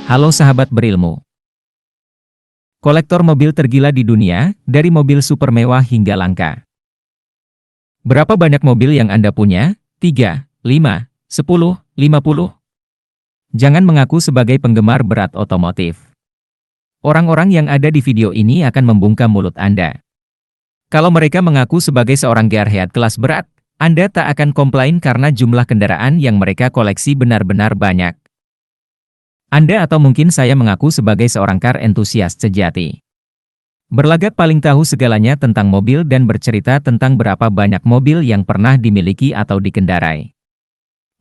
Halo sahabat berilmu. Kolektor mobil tergila di dunia, dari mobil super mewah hingga langka. Berapa banyak mobil yang Anda punya? 3, 5, 10, 50? Jangan mengaku sebagai penggemar berat otomotif. Orang-orang yang ada di video ini akan membungkam mulut Anda. Kalau mereka mengaku sebagai seorang gearhead kelas berat, Anda tak akan komplain karena jumlah kendaraan yang mereka koleksi benar-benar banyak. Anda atau mungkin saya mengaku sebagai seorang car entusiast sejati. Berlagak paling tahu segalanya tentang mobil dan bercerita tentang berapa banyak mobil yang pernah dimiliki atau dikendarai.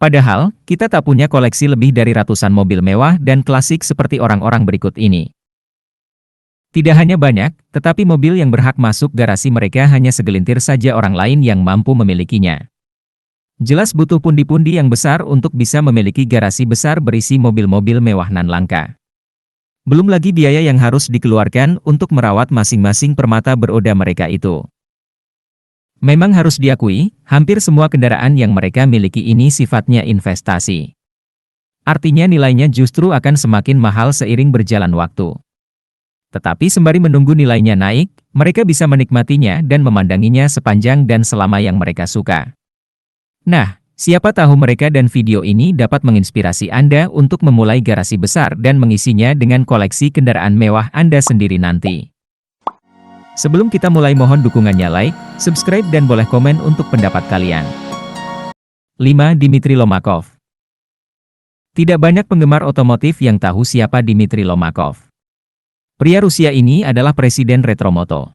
Padahal, kita tak punya koleksi lebih dari ratusan mobil mewah dan klasik seperti orang-orang berikut ini. Tidak hanya banyak, tetapi mobil yang berhak masuk garasi mereka hanya segelintir saja orang lain yang mampu memilikinya. Jelas butuh pundi-pundi yang besar untuk bisa memiliki garasi besar berisi mobil-mobil mewah nan langka. Belum lagi biaya yang harus dikeluarkan untuk merawat masing-masing permata beroda mereka itu. Memang harus diakui, hampir semua kendaraan yang mereka miliki ini sifatnya investasi. Artinya nilainya justru akan semakin mahal seiring berjalan waktu. Tetapi sembari menunggu nilainya naik, mereka bisa menikmatinya dan memandanginya sepanjang dan selama yang mereka suka. Nah, siapa tahu mereka dan video ini dapat menginspirasi Anda untuk memulai garasi besar dan mengisinya dengan koleksi kendaraan mewah Anda sendiri nanti. Sebelum kita mulai mohon dukungannya like, subscribe dan boleh komen untuk pendapat kalian. 5. Dmitry Lomakov. Tidak banyak penggemar otomotif yang tahu siapa Dmitry Lomakov. Pria Rusia ini adalah presiden Retromoto.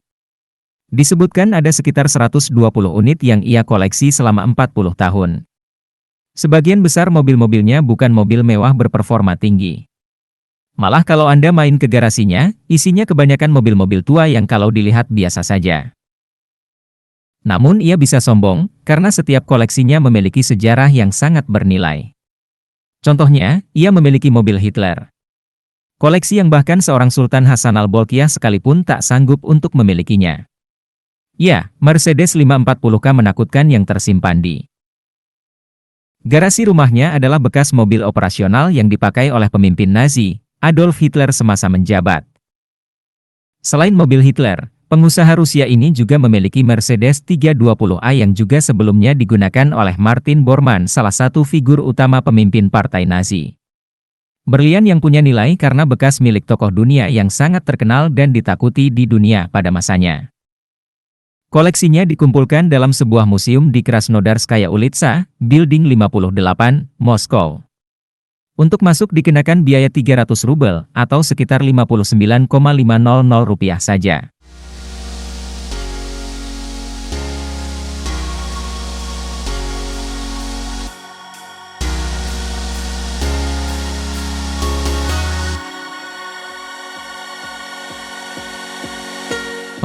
Disebutkan ada sekitar 120 unit yang ia koleksi selama 40 tahun. Sebagian besar mobil-mobilnya bukan mobil mewah berperforma tinggi. Malah kalau Anda main ke garasinya, isinya kebanyakan mobil-mobil tua yang kalau dilihat biasa saja. Namun ia bisa sombong, karena setiap koleksinya memiliki sejarah yang sangat bernilai. Contohnya, ia memiliki mobil Hitler. Koleksi yang bahkan seorang Sultan Hasan al-Bolkiah sekalipun tak sanggup untuk memilikinya. Ya, Mercedes 540K menakutkan yang tersimpan di garasi rumahnya adalah bekas mobil operasional yang dipakai oleh pemimpin Nazi, Adolf Hitler semasa menjabat. Selain mobil Hitler, pengusaha Rusia ini juga memiliki Mercedes 320A yang juga sebelumnya digunakan oleh Martin Bormann, salah satu figur utama pemimpin partai Nazi. Berlian yang punya nilai karena bekas milik tokoh dunia yang sangat terkenal dan ditakuti di dunia pada masanya. Koleksinya dikumpulkan dalam sebuah museum di Krasnodarskaya Ulitsa, Building 58, Moskow. Untuk masuk dikenakan biaya 300 rubel, atau sekitar 59,500 rupiah saja.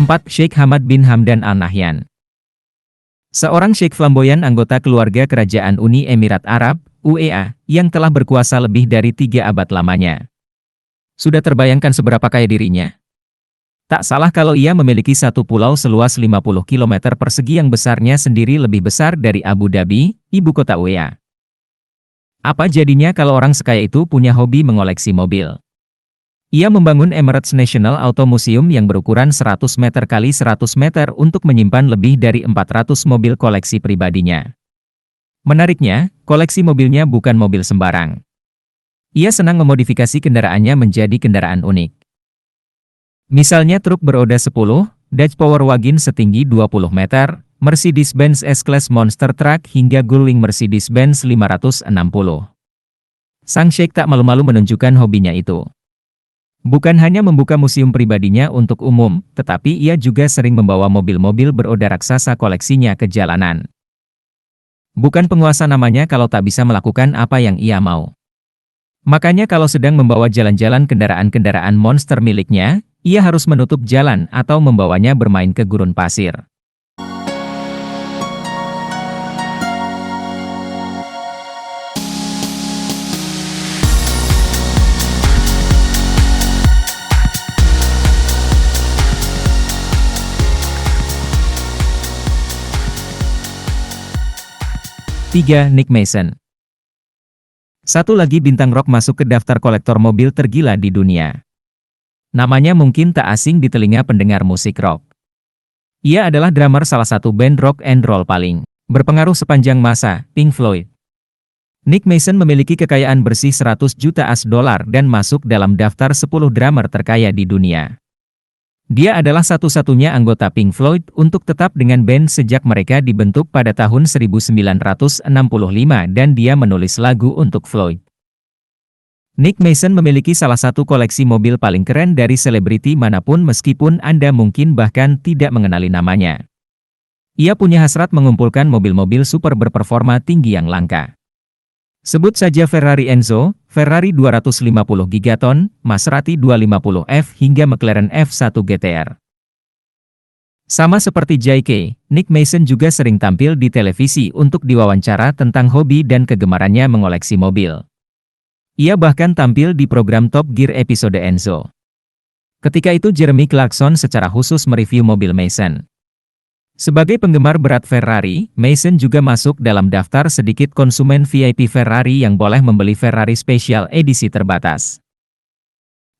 Sheikh Hamad bin Hamdan Al Nahyan. Seorang sheikh flamboyan anggota keluarga kerajaan Uni Emirat Arab, UEA, yang telah berkuasa lebih dari 3 abad lamanya. Sudah terbayangkan seberapa kaya dirinya? Tak salah kalau ia memiliki satu pulau seluas 50 km persegi yang besarnya sendiri lebih besar dari Abu Dhabi, ibu kota UEA. Apa jadinya kalau orang sekaya itu punya hobi mengoleksi mobil? Ia membangun Emirates National Auto Museum yang berukuran 100 meter kali 100 meter untuk menyimpan lebih dari 400 mobil koleksi pribadinya. Menariknya, koleksi mobilnya bukan mobil sembarang. Ia senang memodifikasi kendaraannya menjadi kendaraan unik. Misalnya truk beroda 10, Dodge Power Wagon setinggi 20 meter, Mercedes-Benz S-Class Monster Truck hingga Gullwing Mercedes-Benz 560. Sang Sheikh tak malu-malu menunjukkan hobinya itu. Bukan hanya membuka museum pribadinya untuk umum, tetapi ia juga sering membawa mobil-mobil beroda raksasa koleksinya ke jalanan. Bukan penguasa namanya kalau tak bisa melakukan apa yang ia mau. Makanya kalau sedang membawa jalan-jalan kendaraan-kendaraan monster miliknya, ia harus menutup jalan atau membawanya bermain ke gurun pasir. Nick Mason. Satu lagi bintang rock masuk ke daftar kolektor mobil tergila di dunia. Namanya mungkin tak asing di telinga pendengar musik rock. Ia adalah drummer salah satu band rock and roll paling berpengaruh sepanjang masa, Pink Floyd. Nick Mason memiliki kekayaan bersih 100 juta US$ dan masuk dalam daftar 10 drummer terkaya di dunia. Dia adalah satu-satunya anggota Pink Floyd untuk tetap dengan band sejak mereka dibentuk pada tahun 1965 dan dia menulis lagu untuk Floyd. Nick Mason memiliki salah satu koleksi mobil paling keren dari selebriti manapun meskipun Anda mungkin bahkan tidak mengenali namanya. Ia punya hasrat mengumpulkan mobil-mobil super berperforma tinggi yang langka. Sebut saja Ferrari Enzo, Ferrari 250 gigaton, Maserati 250F hingga McLaren F1 GTR. Sama seperti J.K., Nick Mason juga sering tampil di televisi untuk diwawancara tentang hobi dan kegemarannya mengoleksi mobil. Ia bahkan tampil di program Top Gear episode Enzo. Ketika itu Jeremy Clarkson secara khusus mereview mobil Mason. Sebagai penggemar berat Ferrari, Mason juga masuk dalam daftar sedikit konsumen VIP Ferrari yang boleh membeli Ferrari Special edisi terbatas.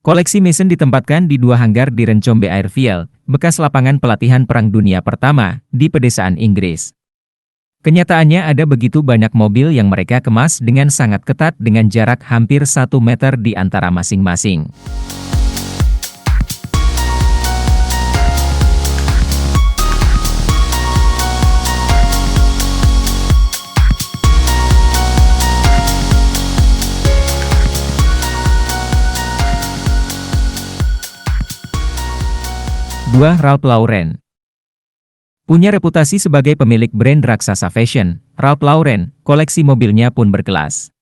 Koleksi Mason ditempatkan di dua hanggar di Rencombe Airfield, bekas lapangan pelatihan Perang Dunia Pertama, di pedesaan Inggris. Kenyataannya ada begitu banyak mobil yang mereka kemas dengan sangat ketat dengan jarak hampir 1 meter di antara masing-masing. Ralph Lauren. Punya reputasi sebagai pemilik brand raksasa fashion, Ralph Lauren, koleksi mobilnya pun berkelas.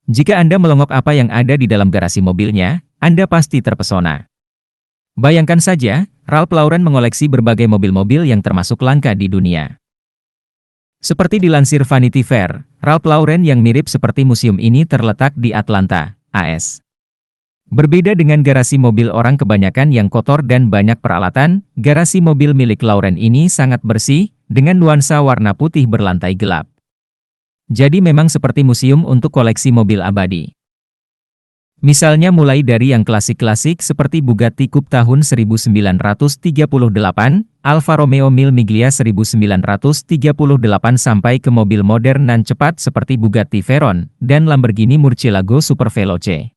Jika Anda melongok apa yang ada di dalam garasi mobilnya, Anda pasti terpesona. Bayangkan saja, Ralph Lauren mengoleksi berbagai mobil-mobil yang termasuk langka di dunia. Seperti dilansir Vanity Fair, Ralph Lauren yang mirip seperti museum ini terletak di Atlanta, AS. Berbeda dengan garasi mobil orang kebanyakan yang kotor dan banyak peralatan, garasi mobil milik Lauren ini sangat bersih, dengan nuansa warna putih berlantai gelap. Jadi memang seperti museum untuk koleksi mobil abadi. Misalnya mulai dari yang klasik-klasik seperti Bugatti Coupe tahun 1938, Alfa Romeo Mille Miglia 1938 sampai ke mobil modern dan cepat seperti Bugatti Veyron, dan Lamborghini Murcielago Superveloce.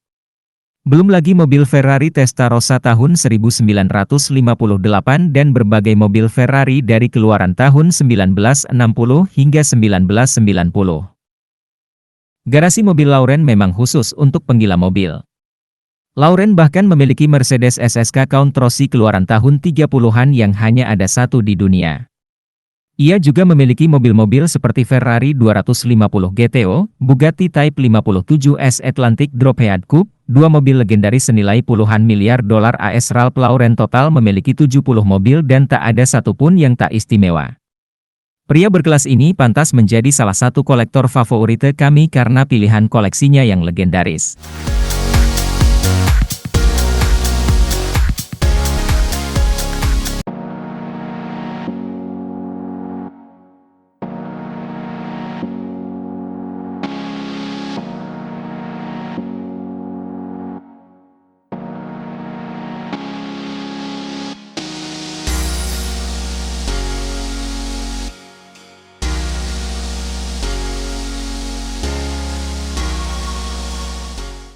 Belum lagi mobil Ferrari Testarossa tahun 1958 dan berbagai mobil Ferrari dari keluaran tahun 1960 hingga 1990. Garasi mobil Lauren memang khusus untuk penggila mobil. Lauren bahkan memiliki Mercedes SSK Count Rossi keluaran tahun 30-an yang hanya ada satu di dunia. Ia juga memiliki mobil-mobil seperti Ferrari 250 GTO, Bugatti Type 57S Atlantic Drophead Coupe, dua mobil legendaris senilai puluhan miliar dolar AS. Ralph Lauren total memiliki 70 mobil dan tak ada satupun yang tak istimewa. Pria berkelas ini pantas menjadi salah satu kolektor favorit kami karena pilihan koleksinya yang legendaris.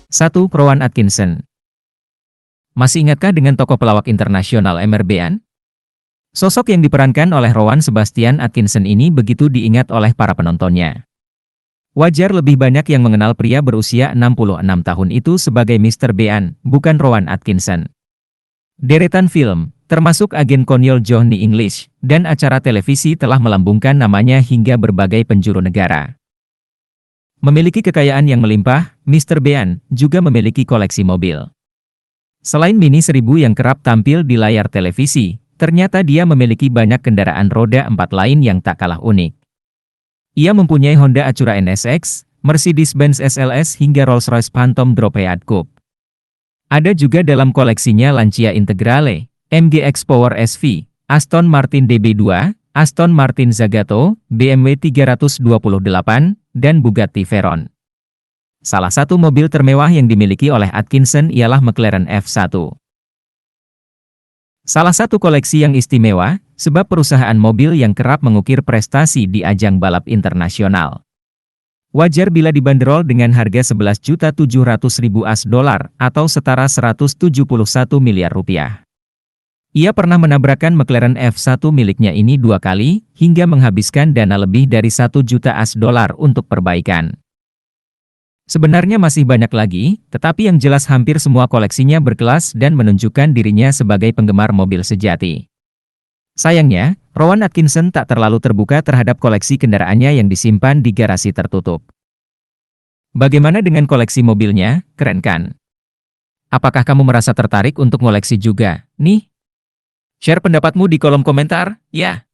Satu. Rowan Atkinson. Masih ingatkah dengan tokoh pelawak internasional Emmer Bean? Sosok yang diperankan oleh Rowan Sebastian Atkinson ini begitu diingat oleh para penontonnya. Wajar lebih banyak yang mengenal pria berusia 66 tahun itu sebagai Mr. Bean, bukan Rowan Atkinson. Deretan film, termasuk Agen Konyol Johnny English, dan acara televisi telah melambungkan namanya hingga berbagai penjuru negara. Memiliki kekayaan yang melimpah, Mr. Bean juga memiliki koleksi mobil. Selain Mini 1000 yang kerap tampil di layar televisi, ternyata dia memiliki banyak kendaraan roda 4 lain yang tak kalah unik. Ia mempunyai Honda Acura NSX, Mercedes-Benz SLS hingga Rolls-Royce Phantom Drophead Coupe. Ada juga dalam koleksinya Lancia Integrale, MGX Power SV, Aston Martin DB2, Aston Martin Zagato, BMW 328, dan Bugatti Veyron. Salah satu mobil termewah yang dimiliki oleh Atkinson ialah McLaren F1. Salah satu koleksi yang istimewa, sebab perusahaan mobil yang kerap mengukir prestasi di ajang balap internasional. Wajar bila dibanderol dengan harga 11.700.000 US$ atau setara 171 miliar rupiah. Ia pernah menabrakkan McLaren F1 miliknya ini 2 kali, hingga menghabiskan dana lebih dari 1 juta US$ untuk perbaikan. Sebenarnya masih banyak lagi, tetapi yang jelas hampir semua koleksinya berkelas dan menunjukkan dirinya sebagai penggemar mobil sejati. Sayangnya, Rowan Atkinson tak terlalu terbuka terhadap koleksi kendaraannya yang disimpan di garasi tertutup. Bagaimana dengan koleksi mobilnya? Keren kan? Apakah kamu merasa tertarik untuk koleksi juga, nih? Share pendapatmu di kolom komentar, ya!